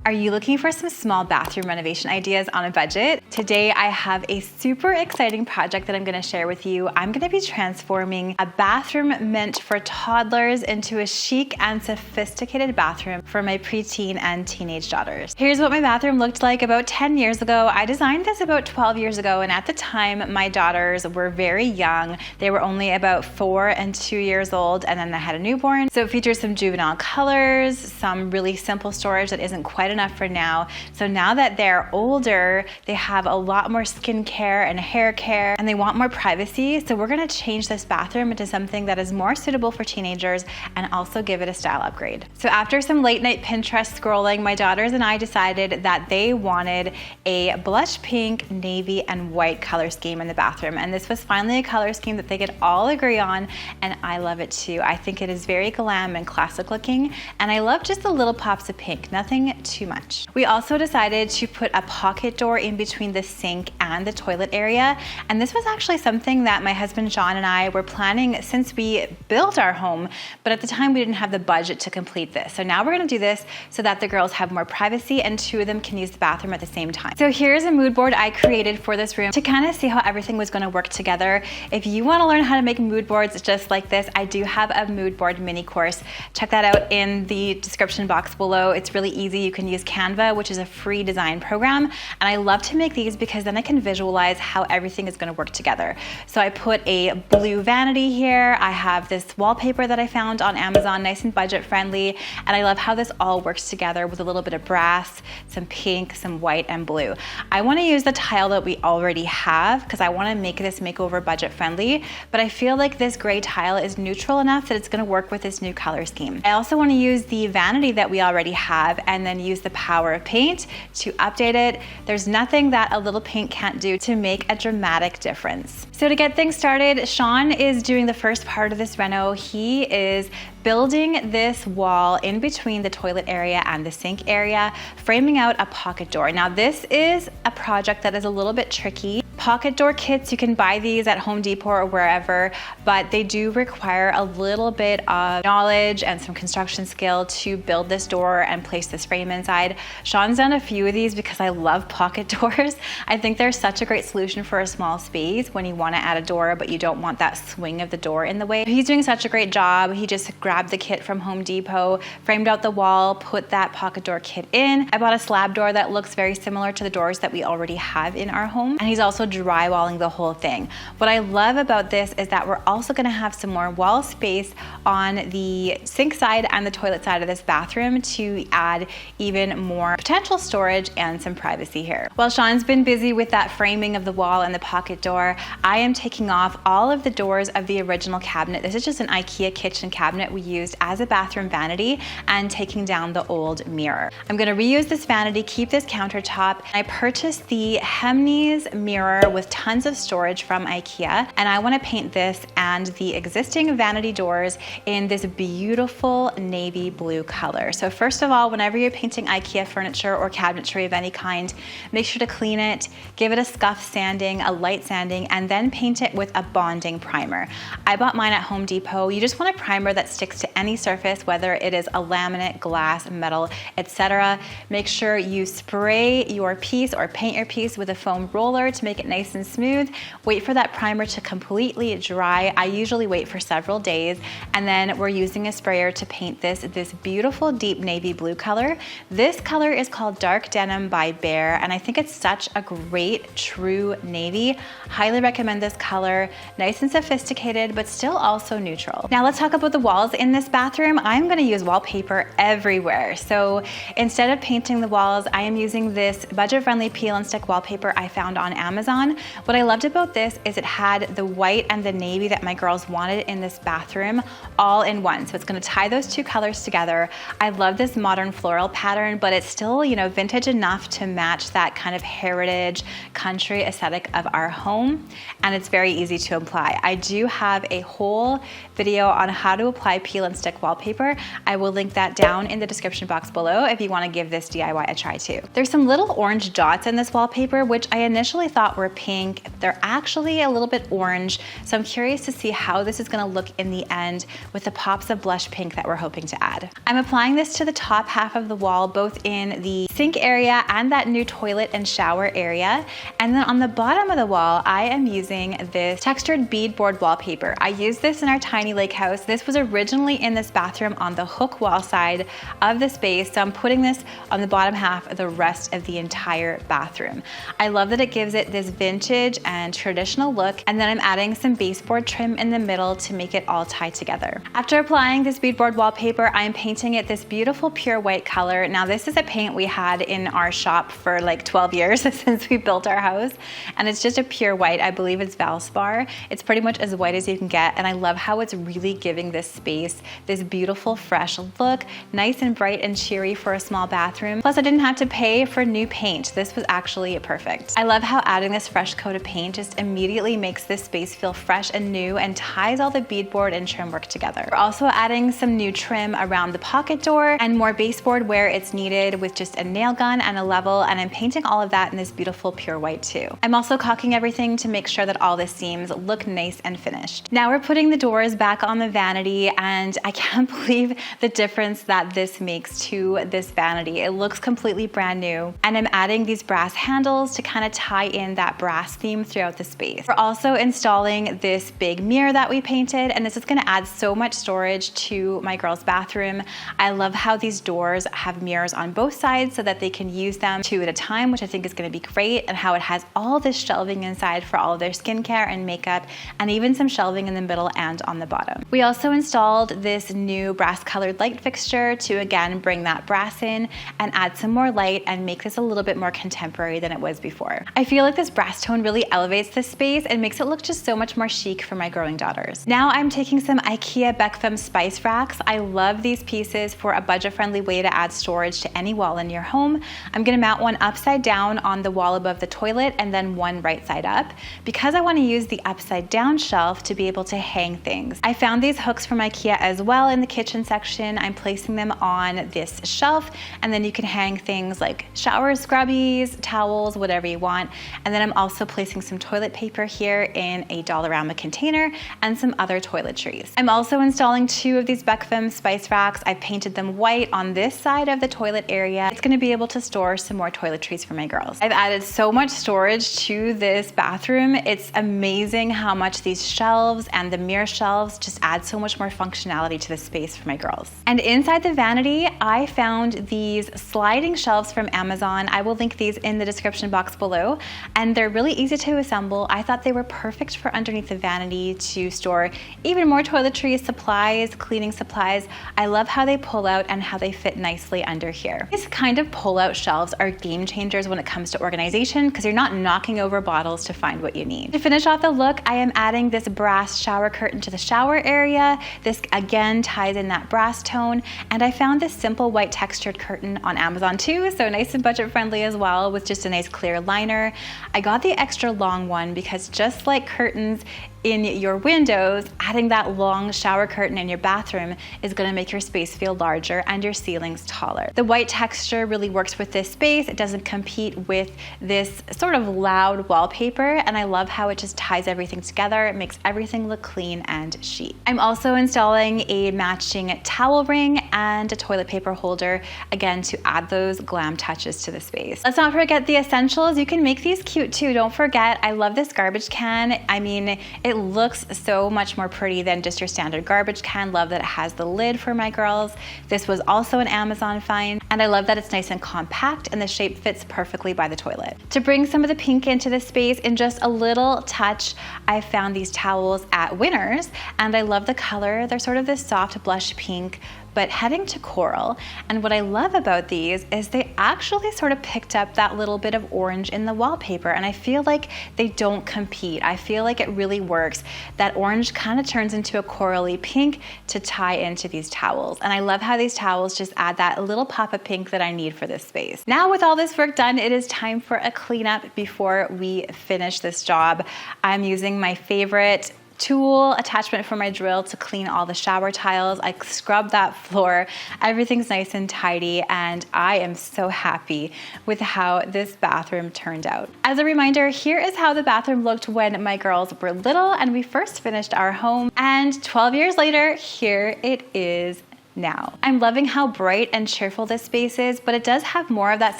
Are you looking for some small bathroom renovation ideas on a budget? Today I have a super exciting project that I'm going to share with you. I'm going to be transforming a bathroom meant for toddlers into a chic and sophisticated bathroom for my preteen and teenage daughters. Here's what my bathroom looked like about 10 years ago. I designed this about 12 years ago, and at the time my daughters were very young. They were only about 4 and 2 years old, and then I had a newborn. So it features some juvenile colors, some really simple storage that isn't quite enough for now. So now that they're older, they have a lot more skincare and hair care, and they want more privacy. So we're gonna change this bathroom into something that is more suitable for teenagers and also give it a style upgrade. So after some late night Pinterest scrolling, my daughters and I decided that they wanted a blush pink, navy, and white color scheme in the bathroom. And this was finally a color scheme that they could all agree on, and I love it too. I think it is very glam and classic looking, and I love just the little pops of pink, nothing too much. We also decided to put a pocket door in between the sink and the toilet area, and this was actually something that my husband John and I were planning since we built our home, but at the time we didn't have the budget to complete this. So now we're gonna do this so that the girls have more privacy and two of them can use the bathroom at the same time. So here's a mood board I created for this room to kind of see how everything was gonna work together. If you wanna learn how to make mood boards just like this, I do have a mood board mini course. Check that out in the description box below. It's really easy. You can use Canva, which is a free design program, and I love to make these because then I can visualize how everything is going to work together. So I put a blue vanity here. I have this wallpaper that I found on Amazon, nice and budget friendly, and I love how this all works together with a little bit of brass, some pink, some white, and blue. I want to use the tile that we already have because I want to make this makeover budget friendly, but I feel like this gray tile is neutral enough that it's going to work with this new color scheme. I also want to use the vanity that we already have and then use the power of paint to update it. There's nothing that a little paint can't do to make a dramatic difference. So to get things started, Sean is doing the first part of this reno. He is building this wall in between the toilet area and the sink area, framing out a pocket door. Now this is a project that is a little bit tricky. Pocket door kits, you can buy these at Home Depot or wherever, but they do require a little bit of knowledge and some construction skill to build this door and place this frame inside. Sean's done a few of these because I love pocket doors. I think they're such a great solution for a small space when you want to add a door, but you don't want that swing of the door in the way. He's doing such a great job. He just grabbed the kit from Home Depot, framed out the wall, put that pocket door kit in. I bought a slab door that looks very similar to the doors that we already have in our home, and he's also drywalling the whole thing. What I love about this is that we're also going to have some more wall space on the sink side and the toilet side of this bathroom to add even more potential storage and some privacy here. While Sean's been busy with that framing of the wall and the pocket door, I am taking off all of the doors of the original cabinet. This is just an IKEA kitchen cabinet we used as a bathroom vanity, and taking down the old mirror. I'm going to reuse this vanity, keep this countertop. I purchased the Hemnes mirror with tons of storage from IKEA, and I want to paint this and the existing vanity doors in this beautiful navy blue color. So first of all, whenever you're painting IKEA furniture or cabinetry of any kind, make sure to clean it, give it a scuff sanding, a light sanding, and then paint it with a bonding primer. I bought mine at Home Depot. You just want a primer that sticks to any surface, whether it is a laminate, glass, metal, etc. Make sure you spray your piece or paint your piece with a foam roller to make it nice and smooth. Wait for that primer to completely dry. I usually wait for several days, and then we're using a sprayer to paint this beautiful deep navy blue color. This color is called Dark Denim by Behr, and I think it's such a great true navy. Highly recommend this color. Nice and sophisticated, but still also neutral. Now let's talk about the walls in this bathroom. I'm going to use wallpaper everywhere. So instead of painting the walls, I am using this budget-friendly peel and stick wallpaper I found on Amazon. What I loved about this is it had the white and the navy that my girls wanted in this bathroom all in one. So it's going to tie those two colors together. I love this modern floral pattern, but it's still, you know, vintage enough to match that kind of heritage country aesthetic of our home, and it's very easy to apply. I do have a whole video on how to apply peel and stick wallpaper. I will link that down in the description box below if you want to give this DIY a try too. There's some little orange dots in this wallpaper, which I initially thought were pink. They're actually a little bit orange, so I'm curious to see how this is going to look in the end with the pops of blush pink that we're hoping to add. I'm applying this to the top half of the wall, both in the sink area and that new toilet and shower area. And then on the bottom of the wall, I am using this textured beadboard wallpaper. I used this in our tiny lake house. This was originally in this bathroom on the hook wall side of the space, so I'm putting this on the bottom half of the rest of the entire bathroom. I love that it gives it this vintage and traditional look, and then I'm adding some baseboard trim in the middle to make it all tie together. After applying this beadboard wallpaper, I'm painting it this beautiful pure white color. Now this is a paint we had in our shop for like 12 years since we built our house, and it's just a pure white. I believe it's Valspar. It's pretty much as white as you can get, and I love how it's really giving this space this beautiful fresh look, nice and bright and cheery for a small bathroom. Plus I didn't have to pay for new paint. This was actually perfect. I love how adding this fresh coat of paint just immediately makes this space feel fresh and new and ties all the beadboard and trim work together. We're also adding some new trim around the pocket door and more baseboard where it's needed with just a nail gun and a level, and I'm painting all of that in this beautiful pure white too. I'm also caulking everything to make sure that all the seams look nice and finished. Now we're putting the doors back on the vanity, and I can't believe the difference that this makes to this vanity. It looks completely brand new, and I'm adding these brass handles to kind of tie in that brass theme throughout the space. We're also installing this big mirror that we painted, and this is going to add so much storage to my girls' bathroom. I love how these doors have mirrors on both sides so that they can use them two at a time, which I think is going to be great, and how it has all this shelving inside for all of their skincare and makeup, and even some shelving in the middle and on the bottom. We also installed this new brass colored light fixture to again bring that brass in and add some more light and make this a little bit more contemporary than it was before. I feel like this brass tone really elevates this space and makes it look just so much more chic for my growing daughters. Now I'm taking some IKEA Behr spice racks. I love these pieces for a budget-friendly way to add storage to any wall in your home. I'm gonna mount one upside down on the wall above the toilet and then one right side up, because I wanna use the upside down shelf to be able to hang things. I found these hooks from IKEA as well in the kitchen section. I'm placing them on this shelf, and then you can hang things like shower scrubbies, towels, whatever you want. And then I'm also placing some toilet paper here in a Dollarama container and some other toiletries. I'm also installing two of these Behr spice racks. I've painted them white on this side of the toilet area. It's gonna be able to store some more toiletries for my girls. I've added so much storage to this bathroom. It's amazing how much these shelves and the mirror shelves just add so much more functionality to the space for my girls. And inside the vanity, I found these sliding shelves from Amazon. I will link these in the description box below, and they're really easy to assemble. I thought they were perfect for underneath the vanity to store even more toiletries, supplies, cleaning supplies. I love how they pull out and how they fit nicely under here. These kind of pull-out shelves are game changers when it comes to organization, because you're not knocking over bottles to find what you need. To finish off the look, I am adding this brass shower curtain to the shower area. This again ties in that brass tone, and I found this simple white textured curtain on Amazon too, so nice and budget friendly as well, with just a nice clear liner. I got the extra long one because just like curtains in your windows, adding that long shower curtain in your bathroom is going to make your space feel larger and your ceilings taller. The white texture really works with this space. It doesn't compete with this sort of loud wallpaper, and I love how it just ties everything together. It makes everything look clean and chic. I'm also installing a matching towel ring and a toilet paper holder, again to add those glam touches to the space. Let's not forget the essentials. You can make these cute too. Don't forget, I love this garbage can. I mean, it looks so much more pretty than just your standard garbage can. Love that it has the lid for my girls. This was also an Amazon find, and I love that it's nice and compact and the shape fits perfectly by the toilet. To bring some of the pink into the space in just a little touch, I found these towels at Winners, and I love the color. They're sort of this soft blush pink, but heading to coral. And what I love about these is they actually sort of picked up that little bit of orange in the wallpaper, and I feel like they don't compete. I feel like it really works. That orange kind of turns into a corally pink to tie into these towels. And I love how these towels just add that little pop of pink that I need for this space. Now with all this work done, it is time for a cleanup before we finish this job. I'm using my favorite tool attachment for my drill to clean all the shower tiles. I scrubbed that floor. Everything's nice and tidy, and I am so happy with how this bathroom turned out. As a reminder, here is how the bathroom looked when my girls were little and we first finished our home. And 12 years later, here it is now. I'm loving how bright and cheerful this space is, but it does have more of that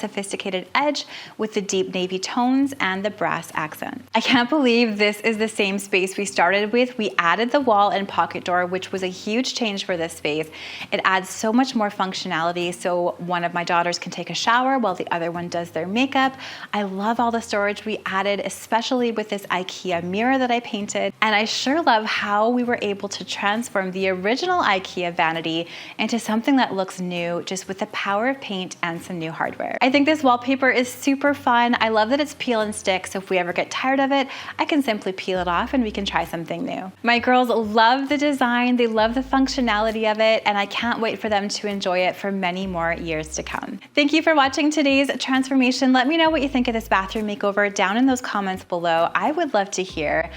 sophisticated edge with the deep navy tones and the brass accent. I can't believe this is the same space we started with. We added the wall and pocket door, which was a huge change for this space. It adds so much more functionality, so one of my daughters can take a shower while the other one does their makeup. I love all the storage we added, especially with this IKEA mirror that I painted, and I sure love how we were able to transform the original IKEA vanity into something that looks new, just with the power of paint and some new hardware. I think this wallpaper is super fun. I love that it's peel and stick, so if we ever get tired of it, I can simply peel it off and we can try something new. My girls love the design, they love the functionality of it, and I can't wait for them to enjoy it for many more years to come. Thank you for watching today's transformation. Let me know what you think of this bathroom makeover down in those comments below. I would love to hear.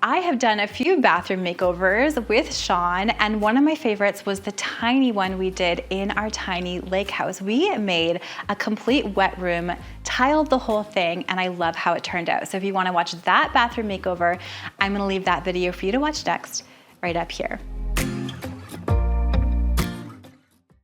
I have done a few bathroom makeovers with Sean, and one of my favorites was the tiny one we did in our tiny lake house. We made a complete wet room, tiled the whole thing, and I love how it turned out. So if you want to watch that bathroom makeover, I'm going to leave that video for you to watch next right up here.